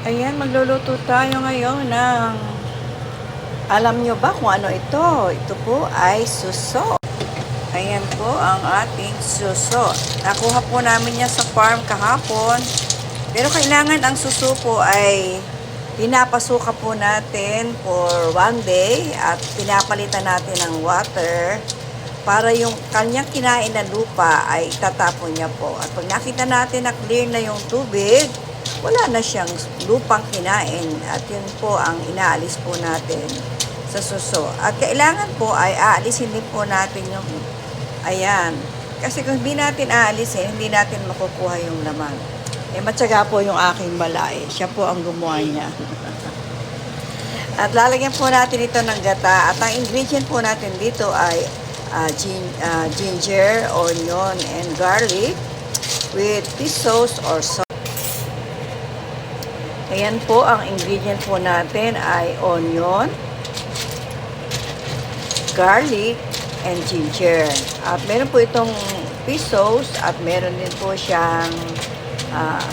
Ayan, magluluto tayo ngayon ng, alam nyo ba kung ano ito? Ito po ay suso. Ayan po ang ating suso. Nakuha po namin yan sa farm kahapon. Pero kailangan ang suso po ay pinapasuka po natin for 1 day at pinapalitan natin ng water para yung kanyang kinain na lupa ay itatapon niya po. At pag nakita natin na clear na yung tubig, wala na siyang lupang kinain at yun po ang inaalis po natin sa suso. At kailangan po ay aalisin din po natin yung, ayan, kasi kung hindi natin aalisin, hindi natin makukuha yung laman. Matyaga po yung aking balay. Siya po ang gumawa niya. At lalagyan po natin ito ng gata. At ang ingredient po natin dito ay ginger, onion, and garlic with fish sauce or sauce. Ayan po, ang ingredient po natin ay onion, garlic, and ginger. At meron po itong fish sauce at meron din po siyang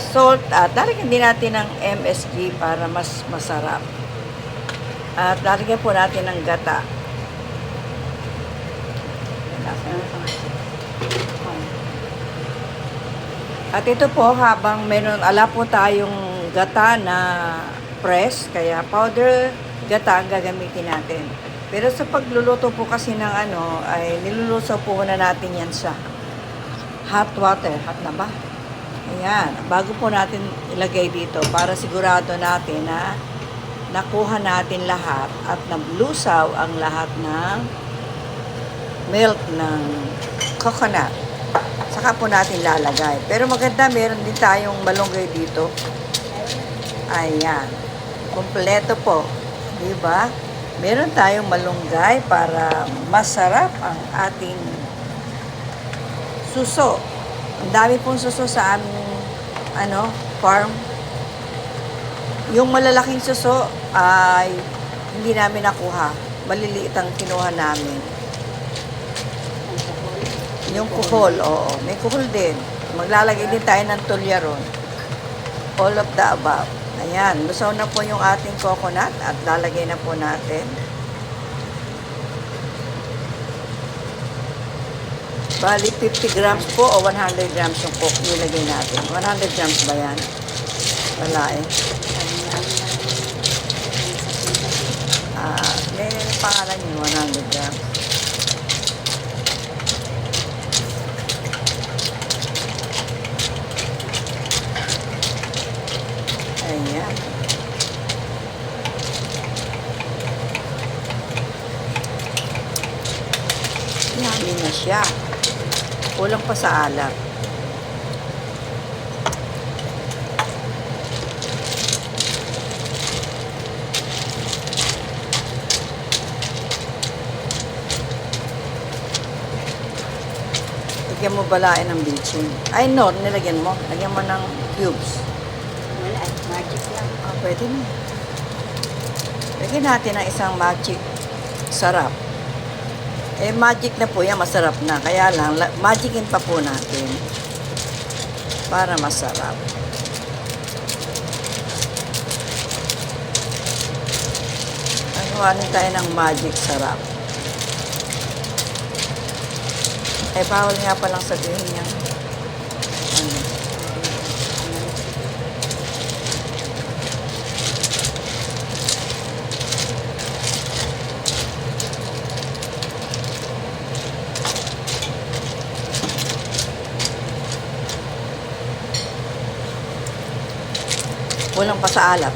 salt. At lalagyan din natin ng MSG para mas masarap. At lalagyan po natin ng gata. At ito po, habang meron, ala po tayong gata na press, kaya powder gata ang gagamitin natin. Pero sa pagluluto po kasi ng ay niluluto po na natin yan sa hot water. Hot na ba? Ayan, bago po natin ilagay dito para sigurado natin na nakuha natin lahat at nablusaw ang lahat ng milk ng coconut. Saka po natin lalagay. Pero maganda, meron din tayong malunggay dito. Ayan. Kompleto po. Diba? Meron tayong malunggay para masarap ang ating suso. Ang dami pong suso sa aming farm. Yung malalaking suso ay hindi namin nakuha. Maliliit ang kinuha namin. Yung kuhol, oo. May kuhol din. Maglalagay din tayo ng tulyaron. All of the above. Ayan, lusaw na po yung ating coconut at lalagay na po natin. Bali, 50 grams po o 100 grams yung coke nilagay natin. 100 grams ba yan? Wala eh. May pangalan yun, 100 grams. Ayan. Yummy na siya. Kulang pa sa alat. Lagyan mo balain ng bitchin. Ay no, nilagyan mo. Lagyan mo ng cubes. Wala, magic lang. Pwede na. Lagyan natin ang isang magic sarap. Magic na po yan, masarap na. Kaya lang, magicin pa po natin para masarap. Nagawanin tayo ng magic sarap. Bawal nga palang sabihin niya. Walang pa sa alap.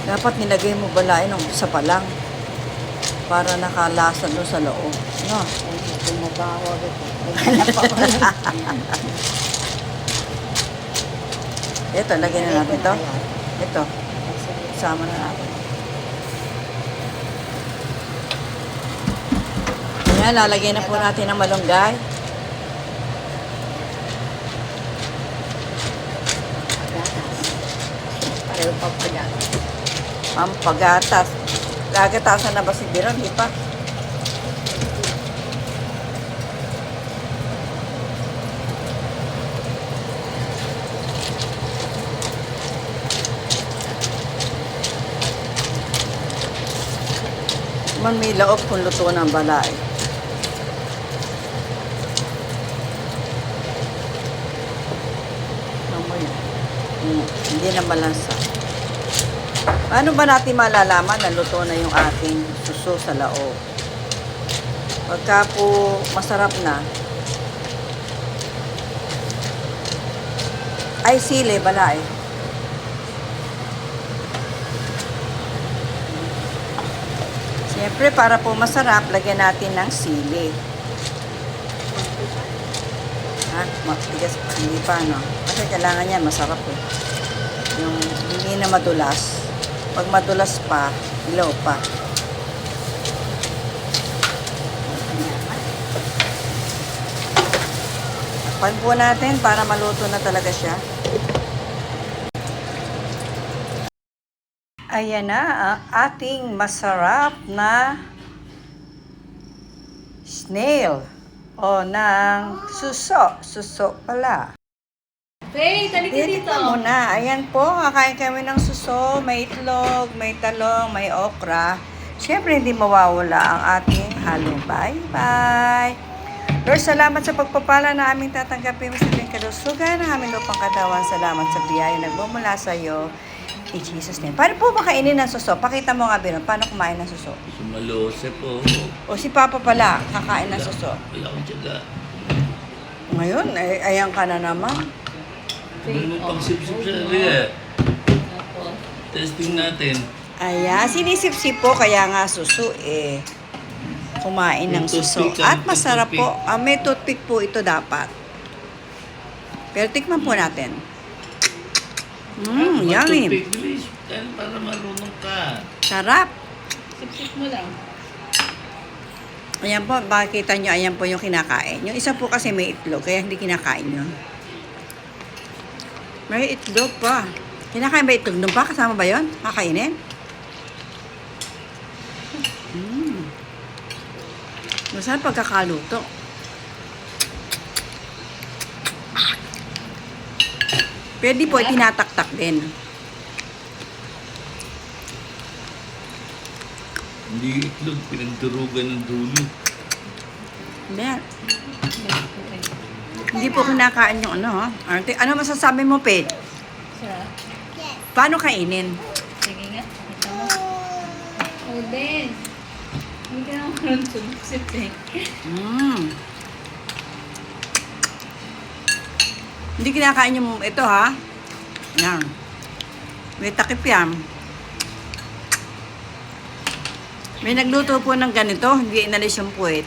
Dapat nilagay mo balain ng isa pa lang para nakalasa doon sa loob. No? Bumabawa ito. Ito, lagyan na natin ito. Ito. Sama na natin. Ayan, lalagyan na po natin ng malunggay. Pareho pa pala. Pampagatas. Gagatasan na ba si Biron? Di pa. Man may laop kung luto ng balay. Amoy. Hindi na malansa. Paano ba natin malalaman na luto na yung ating suso sa laop? Pagka po masarap na, ay sili, balay. Siyempre, para po masarap, lagyan natin ng sili. Ha? Matigas pa. Hindi pa, no? Kasi kailangan yan, masarap eh. Yung hindi na madulas. Pag madulas pa, ilaw pa. Takpan po natin para maluto na talaga siya. Ayan na ang ating masarap na snail o ng suso. Suso pala. Faye, talika dito. Tignan mo na. Ayan po, kakain kami ng suso. May itlog, may talong, may okra. Siyempre, hindi mawawala ang ating halong bye-bye. Lord, salamat sa pagpapala na aming tatanggapin sa aming kalusugan, ng aming lupang katawan. Salamat sa biyaya na nagmumula sa iyo. In Jesus' name. Paano po makainin ng suso? Pakita mo nga, Biron. Paano kumain ng suso? Sumalose po. O si Papa pala, kakain ng suso. Wala akong tiyaga. Ngayon, ayan ka na naman. Ano mo pang sip-sip sa liga? Testing natin. Ayan, sinisip-sip po, kaya nga suso eh. Kumain ng Yung suso. toothpick, At yung masarap toothpick. po. May toothpick po ito dapat. Pero tikman po natin. Yummy. Toothpick, bilis. Dahil para marunong ka. Sarap. Sip-sip mo lang. Ayan po, makikita nyo, ayan po yung kinakain. Yung isa po kasi may itlog, kaya hindi kinakain yun. May itlog pa. Kinakain ba itlog? Doon pa? Kasama ba yun? Kakainin? Masarap pagkakaluto. Pwede po, tinataktak din. Hindi itlog, pinagdurugan ng dulo. Hindi. Hindi po kinakain yung ano. Ano masasabi mo, Pete? Sarap. Paano kainin? Sige nga, kita mo. Oh, Ben. Hindi ka naman marunong sip eh. Hindi kinakain yung ito, ha? Yan. May takip yan. May nagluto po ng ganito, hindi inalis yung puwet.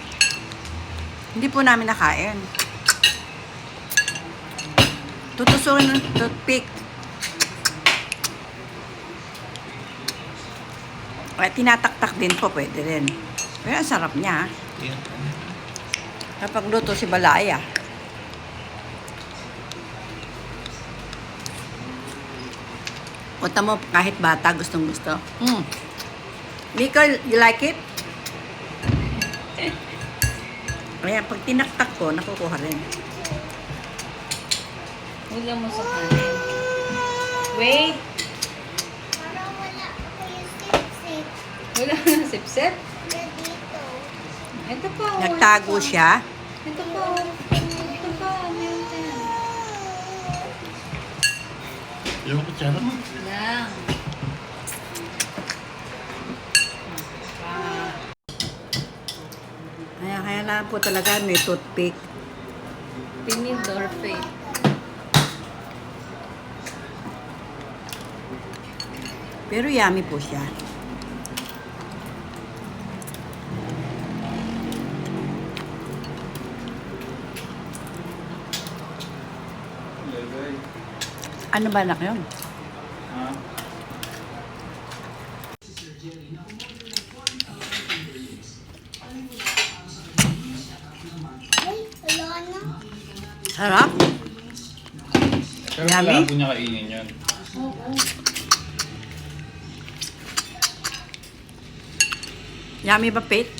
Hindi po namin nakain. Tutusukin ng toothpick. Ay, tinataktak din po, pwede rin. Pero ang sarap niya, ha? Yan. Kapag luto si Balaya. Punta mo, kahit bata, gustong gusto. Nicole, you like it? Ayan, pag tinaktak ko, nakukuha rin. Hula mo sa kanin. Wait. Parang wala ako yung sip-sip Wala ka na sip-sip. na dito. Ito pa. oh. Nagtago siya. Ito pa. oh. Ito pa. Meron ka yan. Yung kutsara mo. Lang. Kaya lang po talaga may toothpick. Pinidor Faye. Pero yummy po siya. Ano ba anak yun? Ay, wala na. Sarap. Pero Yummy? malabo niya kainin yun. Yummy ba, Pete?